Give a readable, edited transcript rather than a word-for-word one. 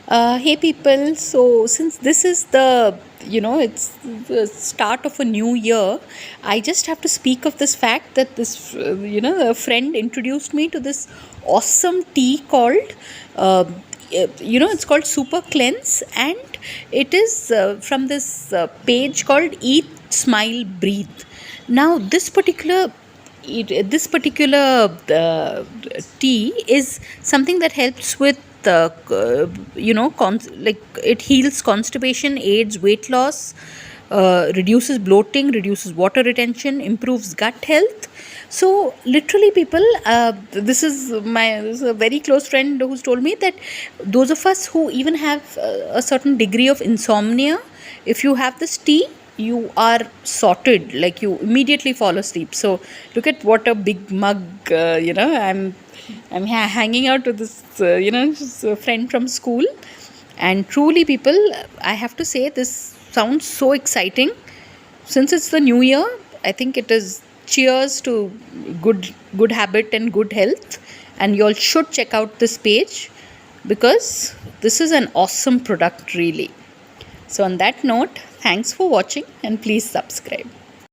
Hey people, so since this is it's the start of a new year, I just have to speak of this fact that a friend introduced me to this awesome tea called, it's called Super Cleanse, and it is from this page called Eat, Smile, Breathe. Now, this particular tea is something that helps with like it heals constipation, aids weight loss, reduces bloating, reduces water retention, improves gut health. So literally people, this is a very close friend who's told me that those of us who even have a certain degree of insomnia, if you have this tea, you are sorted, like you immediately fall asleep. So look at what a big mug. I'm hanging out with this just a friend from school, and truly people, I have to say this sounds so exciting. Since it's the new year, I think it is cheers to good habit and good health, and you all should check out this page because this is an awesome product really. So on that note, thanks for watching and please subscribe.